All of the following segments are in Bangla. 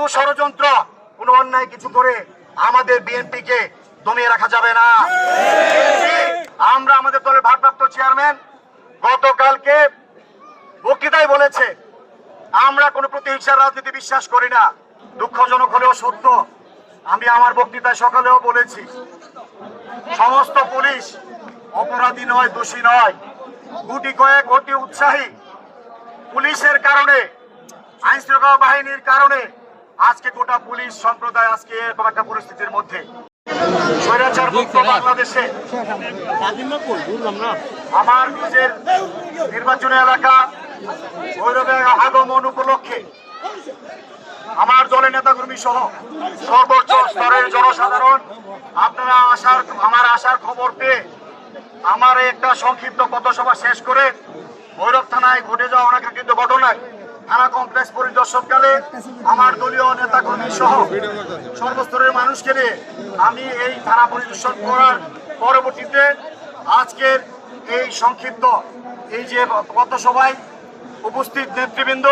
কোনো ষড়যন্ত্র, কোনো অন্যায় কিছু করে আমাদের বিএনপিকে দমিয়ে রাখা যাবে না। আমরা আমাদের দলের ভারপ্রাপ্ত চেয়ারম্যান গতকালকে বক্তৃতায় বলেছে, আমরা কোনো প্রতিহিংসার রাজনীতি বিশ্বাস করি না। দুঃখজনক হলেও সত্য, আমি আমার বক্তৃতায় সকালেও বলেছি, সমস্ত পুলিশ অপরাধী নয়, দোষী নয়। গুটি কয়েক অতি উৎসাহী পুলিশের কারণে, আইন শৃঙ্খলা বাহিনীর কারণে আজকে গোটা পুলিশ সম্প্রদায় আজকে এরকম একটা পরিস্থিতির মধ্যে। স্বৈরাচার মুক্ত বাংলাদেশে আমার নিজের নির্বাচনী এলাকা ভৈরবের আগমন উপলক্ষে আমার দলের নেতাকর্মী সহ সর্বোচ্চ স্তরের জনসাধারণ আপনারা আমার আসার খবর পেয়ে আমার একটা সংক্ষিপ্ত পথসভা শেষ করে ভৈরব থানায় ঘটে যাওয়া অনাকাঙ্ক্ষিত ঘটনায় থানা কমপ্লেক্স পরিদর্শনকালে আমার দলীয় নেতাকর্মী সহ সর্বস্তরের মানুষকে নিয়ে আমি এই থানা পরিদর্শন করার পরবর্তীতে আজকের এই সংক্ষিপ্ত এই যে পথসভায় উপস্থিত নেতৃবৃন্দ,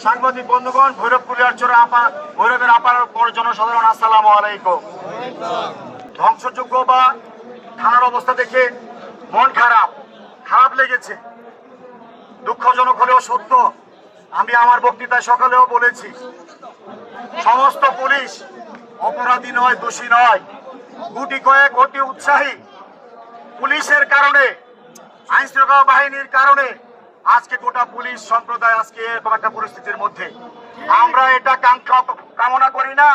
সাংবাদিক বন্ধুগণ, ভৈরব কুলিয়ারচর ভৈরবের আপার জনসাধারণ, আসসালামু আলাইকুম। ধ্বংসযোগ্য বা থানার অবস্থা দেখে মন খারাপ লেগেছে। দুঃখজনক হলেও সত্য, আমি আমার বক্তৃতায় সকালেও বলেছি, সমস্ত পুলিশ অপরাধী নয়, দোষী নয়। গুটি কয়েক অতি উৎসাহী পুলিশের কারণে, আইন শৃঙ্খলা বাহিনীর কারণে আজকে গোটা পুলিশ সম্প্রদায় আজকে এরকম একটা পরিস্থিতির মধ্যে। আমরা এটা কামনা করি না,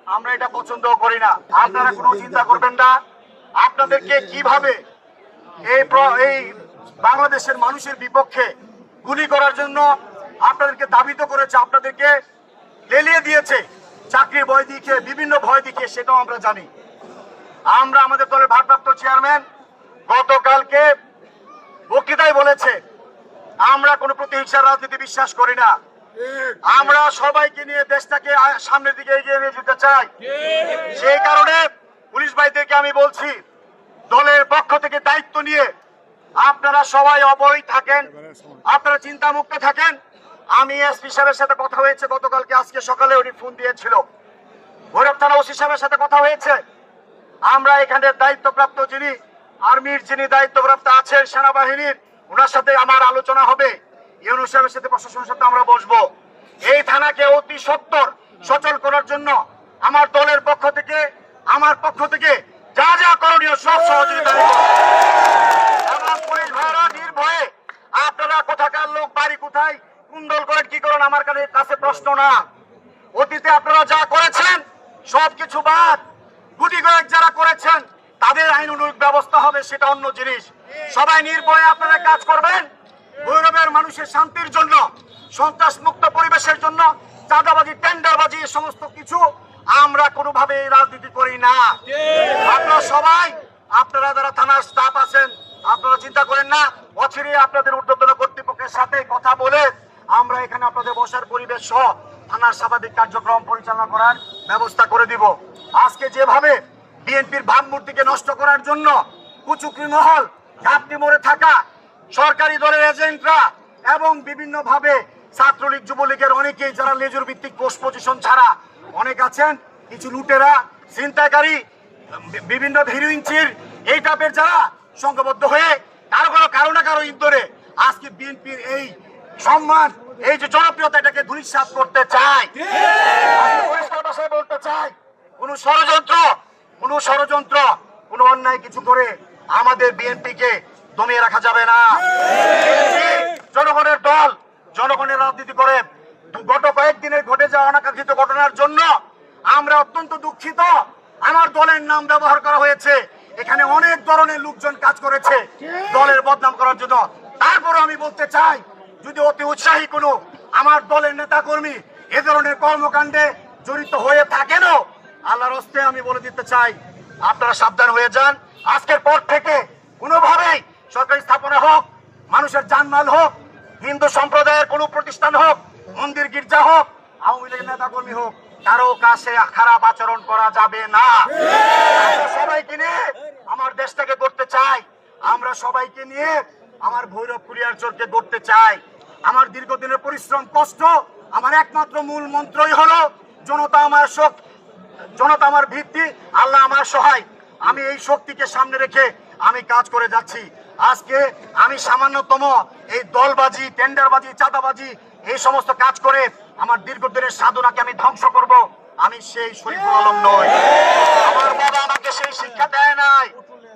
আমরা এটা পছন্দ করি না। আপনারা কোনো চিন্তা করবেন না, আপনাদেরকে কিভাবে এই বাংলাদেশের মানুষের বিপক্ষে গুলি করার জন্য আপনাদেরকে দাবিত করেছে, আপনাদেরকে লেলিয়ে দিয়েছে, চাকরির ভয় দিকে, বিভিন্ন ভয় দিকে, সেটাও আমরা জানি। আমরা আমাদের দলের ভারপ্রাপ্ত চেয়ারম্যান গতকালকে বক্তৃতায় বলেছে, আমরা কোনো প্রতিহিংসার রাজনীতি বিশ্বাস করি না। আমরা সবাইকে নিয়ে দেশটাকে সামনের দিকে এগিয়ে নিয়ে যেতে চাই। সেই কারণে পুলিশ ভাইদেরকে আমি বলছি, দলের পক্ষ থেকে দায়িত্ব নিয়ে আপনারা সবাই অবহিত থাকেন, আপনারা চিন্তামুক্ত থাকেন। আমি এসপি সাহেবের সাথে কথা হয়েছে গতকালকে, আজকে সকালে উনি ফোন দিয়েছিল। ভৈরব থানা ওসি সাহেবের সাথে কথা হয়েছে। আমরা এখানে দায়িত্বপ্রাপ্ত যিনি আর্মির যিনি দায়িত্বপ্রাপ্ত আছেন সেনাবাহিনীর, ওনার সাথে আমার আলোচনা হবে। ইউনূস সাহেবের সাথে, প্রশাসনের সাথে আমরা বসবো। এই থানাকে অতি সত্বর সচল করার জন্য আমার দলের পক্ষ থেকে, আমার পক্ষ থেকে যা যা করণীয় সব সহযোগিতা এবং পুলিশ ভাইরা নির্ভয়ে, আপনারা কোথাকার লোক, বাড়ি কোথায়, কুন্দল করেন, কি করেন, আমার কাছে প্রশ্ন না। অতীতে আপনারা যা করেছেন সবকিছু বাদ, গুটি কয়েক যারা করেছেন তাদের আইন অনুযায়ী ব্যবস্থা হবে, সেটা অন্য জিনিস। সবাই নির্ভয়ে আপনারা কাজ করবেন ভৈরবের মানুষের শান্তির জন্য, সন্ত্রাস মুক্ত পরিবেশের জন্য। চাঁদাবাজি, টেন্ডারবাজি, এই সমস্ত কিছু আমরা কোনোভাবে রাজনীতি করি না। আপনারা সবাই, আপনারা যারা থানার স্টাফ আছেন, আপনারা চিন্তা করেন না, অচিরে আপনাদের ঊর্ধ্বতন কর্তৃপক্ষের সাথে কথা বলে আমরা এখানে আপনাদের বসার পরিবেশ সহ থানার স্বাভাবিক কার্যক্রম পরিচালনা করার ব্যবস্থা করে দিব। আজকে যেভাবে বিএনপির ভাবমূর্তিকে নষ্ট করার জন্য কুচুকরি মহল, ঘাপটি মোড়ে থাকা সরকারি দলের এজেন্টরা এবং বিভিন্ন ভাবে ছাত্রলীগ, যুবলীগের অনেকেই যারা লেজুর ভিত্তিক পোস্ট পজিশন ছাড়া অনেক আছেন, কিছু লুটেরা, ছিনতাইকারী, বিভিন্ন হিরোইনচির এই টাইপের যারা সংঘবদ্ধ হয়ে কারো না কারো ইন্দোরে আজকে বিএনপির এই সম্মান, এই যে জনপ্রিয়তা, এটাকে ধূলিসাৎ করতে চায়। পরিষ্কার ভাষায় বলতে চাই, কোনো ষড়যন্ত্র, কোনো অন্যায় কিছু করে আমাদের বিএনপিকে দমিয়ে রাখা যাবে না। জনগণের দল, জনগণের রাজনীতি করে। গত কয়েকদিনের ঘটে যাওয়া অনাকাঙ্ক্ষিত ঘটনার জন্য আমরা অত্যন্ত দুঃখিত। আমার দলের নাম ব্যবহার করা হয়েছে, এখানে অনেক ধরনের লোকজন কাজ করেছে দলের বদনাম করার জন্য। তারপরে আমি বলতে চাই, যদি অতি উৎসাহী কোনো আমার দলের নেতা কর্মী এ ধরনের কর্মকাণ্ডে জড়িত হয়ে থাকেনও, আল্লাহর হস্তে আমি বলে দিতে চাই, আপনারা সাবধান হয়ে যান। আজকের পর থেকে কোনোভাবেই সরকারি স্থাপনা হোক, মানুষের জানমাল হোক, হিন্দু সম্প্রদায়ের কোনো প্রতিষ্ঠান হোক, মন্দির গির্জা হোক, আওয়ামী লীগের নেতা কর্মী হোক, কারো কাছে খারাপ আচরণ করা যাবে না। সবাইকে নিয়ে আমার দেশটাকে গড়তে চাই, আমরা সবাইকে নিয়ে আমার ভৈরব কুলিয়ারচরকে গড়তে চাই। আমার দীর্ঘদিনের পরিশ্রম, কষ্ট, আমার একমাত্র মূল মন্ত্রই হলো জনতা আমার শক্তি, জনতা আমার ভিত্তি, আল্লাহ আমার সহায়। আমি এই শক্তিকে সামনে রেখে আমি কাজ করে যাচ্ছি। আজকে আমি সামান্যতম এই দলবাজি, টেন্ডারবাজি, চাঁদাবাজি এই সমস্ত কাজ করে আমার দীর্ঘদিনের সাধনাকে আমি ধ্বংস করব, আমি সেই শরীফুল আলম নই। আমার বাবা আমাকে সেই শিক্ষা দেয় নাই।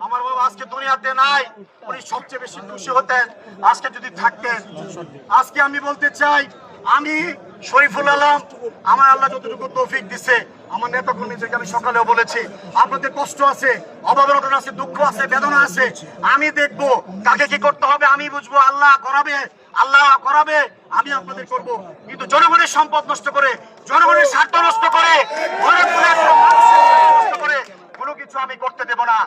আমার বাবা আজকে দুনিয়াতে নাই, উনি সবচেয়ে বেশি খুশি হতেন আজকে যদি থাকতেন। আজকে আমি বলতে চাই, আমি শরীফুল আলম, আমার আল্লাহ যতটুকু তৌফিক দিছে, আমার নেতা কর্মীদেরকে আমি সকালেও বলেছি, আপনাদের কষ্ট আছে, অভাব-অনটন আছে, দুঃখ আছে, বেদনা আছে, আমি দেখবো কাকে কি করতে হবে, আমি বুঝবো। আল্লাহ করাবে, আল্লাহ করাবে, আমি আপনাদের করব। কিন্তু জনগণের সম্পদ নষ্ট করে, জনগণের স্বার্থ নষ্ট করে, কোনো কিছু আমি করতে দেব না।